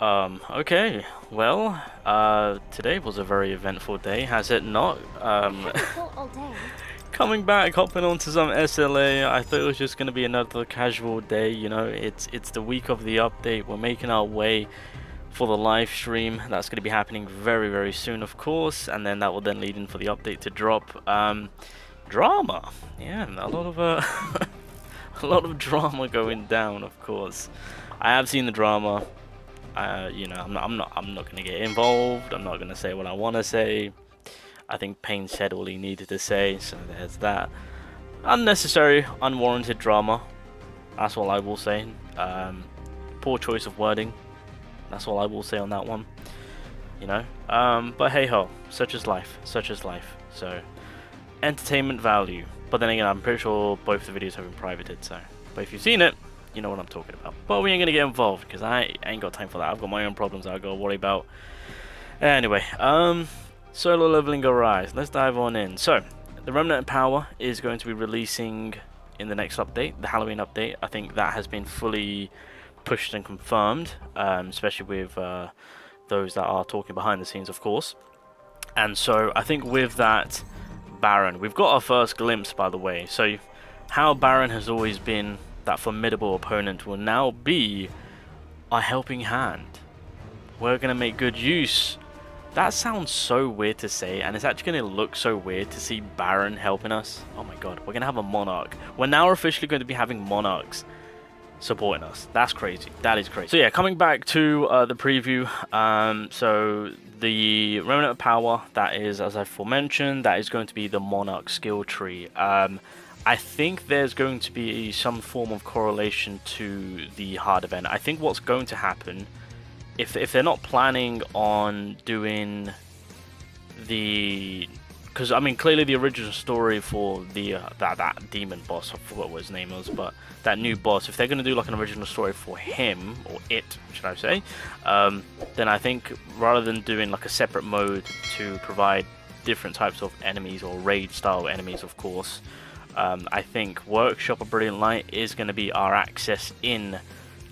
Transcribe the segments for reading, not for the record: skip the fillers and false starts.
Okay, well, today was a very eventful day, has it not? All day. Coming back, hopping onto some SLA, I thought it was just gonna be another casual day, you know, it's the week of the update, we're making our way for the live stream, that's gonna be happening very, very soon, of course, and then that will then lead in for the update to drop. Drama, yeah, a lot of, a lot of drama going down, of course. I have seen the drama. You know, I'm not gonna get involved. I'm not gonna say what I want to say. I think Payne said all he needed to say, so there's that. Unnecessary, unwarranted drama. That's all I will say. Poor choice of wording. That's all I will say on that one. You know. But hey ho, such is life. Such is life. So, entertainment value. But then again, I'm pretty sure both the videos have been privated. So, but if you've seen it, you know what I'm talking about. But we ain't gonna get involved because I ain't got time for that. I've got my own problems I gotta worry about. Anyway, solo leveling arise. Let's dive on in. So, the Remnant of Power is going to be releasing in the next update, the Halloween update. I think that has been fully pushed and confirmed, especially with those that are talking behind the scenes, of course. And so, I think with that, Baran, we've got our first glimpse, by the way. So, how Baran has always been that formidable opponent will now be a helping hand. We're going to make good use. That sounds so weird to say, and it's actually going to look so weird to see Baran helping us. Oh my god, we're going to have a monarch. We're now officially going to be having monarchs supporting us. That's crazy. That is crazy. So yeah, coming back to the preview. So the Remnant of Power, that is, as I've aforementioned, that is going to be the monarch skill tree. I think there's going to be some form of correlation to the hard event. I think what's going to happen, if they're not planning on doing the, because I mean clearly the original story for the that demon boss, I forgot what his name was, but that new boss, if they're going to do like an original story for him, or it, should I say, then I think rather than doing like a separate mode to provide different types of enemies or raid style enemies, of course. I think Workshop of Brilliant Light is going to be our access in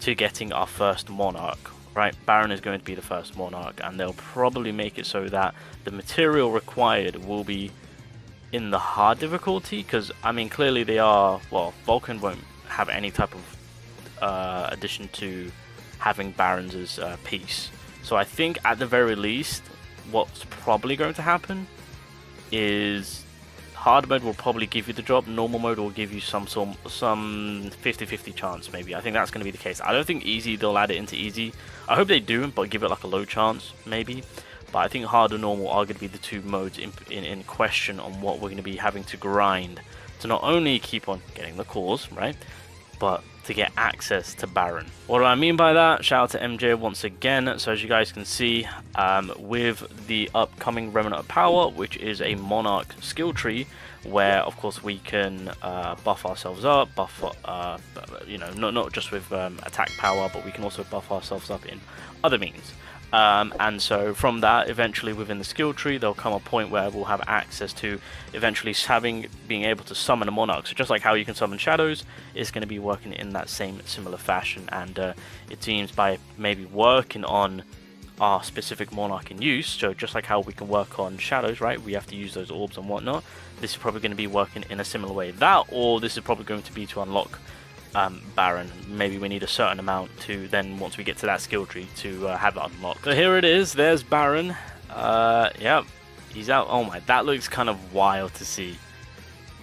to getting our first monarch, right? Baran is going to be the first monarch, and they'll probably make it so that the material required will be in the hard difficulty, because I mean clearly they are, well, Vulcan won't have any type of addition to having Barons as peace. So I think at the very least what's probably going to happen is hard mode will probably give you the drop, normal mode will give you some 50-50 chance maybe. I think that's going to be the case. I don't think easy, they'll add it into easy. I hope they do, but give it like a low chance maybe. But I think hard and normal are going to be the two modes in question on what we're going to be having to grind to not only keep on getting the cores, right, but to get access to Baran. What do I mean by that? Shout out to MJ once again. So as you guys can see, with the upcoming Remnant of Power, which is a monarch skill tree, where of course we can buff ourselves up, you know, not just with attack power, but we can also buff ourselves up in other means. And so from that, eventually within the skill tree, there'll come a point where we'll have access to eventually being able to summon a monarch. So just like how you can summon shadows, it's going to be working in that same similar fashion. And it seems by maybe working on our specific monarch in use, so just like how we can work on shadows, right, we have to use those orbs and whatnot, this is probably going to be working in a similar way. That, or this is probably going to be to unlock Baran. Maybe we need a certain amount to then, once we get to that skill tree, to have it unlocked. So here it is, there's Baran. Yep, he's out. Oh my, that looks kind of wild to see.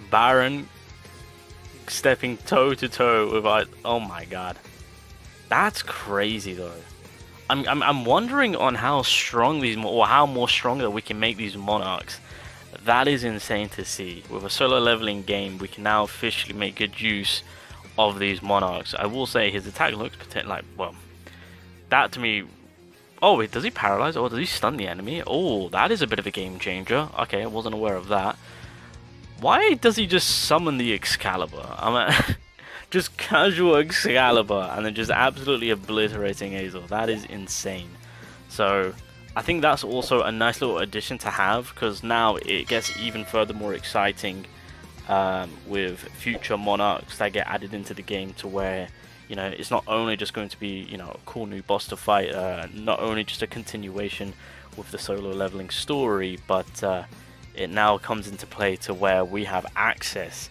Baran stepping toe to toe with oh my god. That's crazy though. I'm wondering on how strong these, or how more stronger we can make these monarchs. That is insane to see. With a solo leveling game, we can now officially make good use of these monarchs. I will say his attack looks like, well, that to me. Oh wait, does he paralyze or does he stun the enemy? Oh, that is a bit of a game changer. Okay, I wasn't aware of that. Why does he just summon the Excalibur? I mean, just casual Excalibur and then just absolutely obliterating Hazel. That is insane. So I think that's also a nice little addition to have, because now it gets even further more exciting with future monarchs that get added into the game, to where You know, it's not only just going to be, you know, a cool new boss to fight, not only just a continuation with the solo leveling story, but it now comes into play to where we have access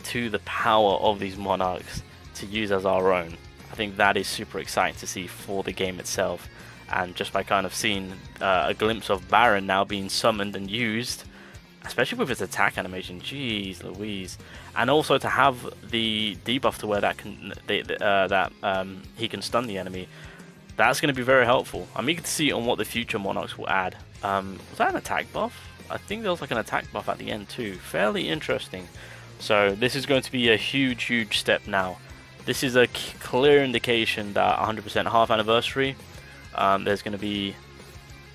to the power of these monarchs to use as our own. I think that is super exciting to see for the game itself, and just by kind of seeing a glimpse of Baran now being summoned and used, especially with his attack animation, jeez Louise, and also to have the debuff to where that can he can stun the enemy. That's going to be very helpful. I'm eager to see on what the future monarchs will add. Was that an attack buff? I think there was like an attack buff at the end too. Fairly interesting. So this is going to be a huge step now. This is a clear indication that 100% half anniversary, there's going to be,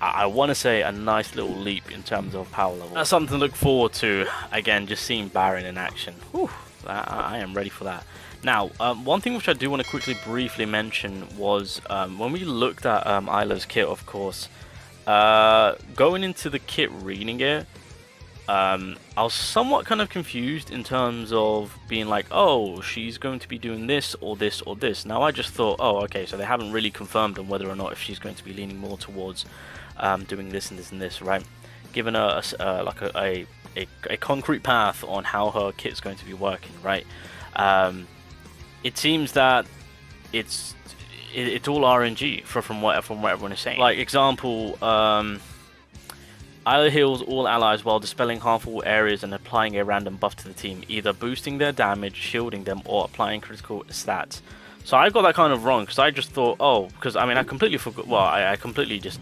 I want to say, a nice little leap in terms of power level. That's something to look forward to. Again, just seeing Baran in action. Whew, I am ready for that. Now, one thing which I do want to quickly briefly mention was when we looked at Isla's kit, of course, going into the kit, reading it, I was somewhat kind of confused in terms of being like, oh, she's going to be doing this or this or this. Now I just thought, oh, okay, so they haven't really confirmed on whether or not if she's going to be leaning more towards doing this and this and this, right? Given her like a concrete path on how her kit's going to be working, right? It seems that it's all RNG from what everyone is saying. Like example, Isla heals all allies while dispelling harmful areas and applying a random buff to the team, either boosting their damage, shielding them, or applying critical stats. So I got that kind of wrong, because I just thought, oh, because I mean I completely forgot, well, I completely just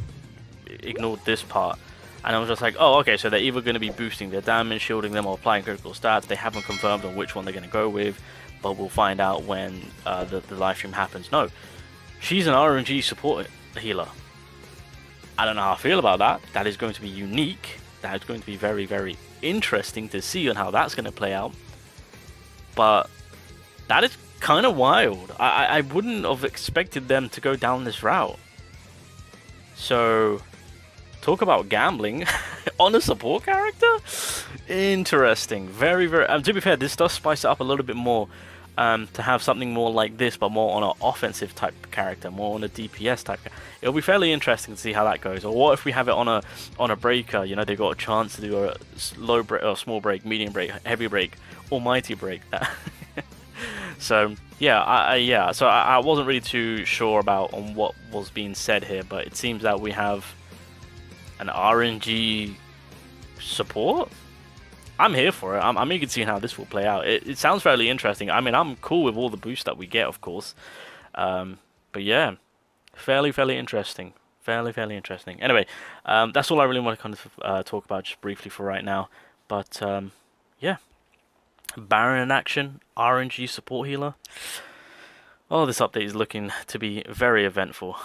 ignored this part, and I was just like, oh, okay, so they're either going to be boosting their damage, shielding them, or applying critical stats. They haven't confirmed on which one they're going to go with, but we'll find out when the live stream happens. No, she's an RNG support healer. I don't know how I feel about that. That is going to be unique. That is going to be very interesting to see on how that's going to play out. But that is kind of wild. I wouldn't have expected them to go down this route. So, talk about gambling on a support character? Interesting. Very to be fair, this does spice it up a little bit more. To have something more like this, but more on an offensive type character, more on a DPS type. It'll be fairly interesting to see how that goes. Or what if we have it on a breaker? You know, they've got a chance to do a low break, or small break, medium break, heavy break, almighty break. So yeah, So I wasn't really too sure about on what was being said here, but it seems that we have an RNG support. I'm here for it. I'm eager to see how this will play out. It sounds fairly interesting. I mean, I'm cool with all the boosts that we get, of course. But yeah, fairly interesting. Fairly interesting. Anyway, that's all I really want to kind of talk about just briefly for right now. But yeah, Baran in action, RNG support healer. Oh, this update is looking to be very eventful.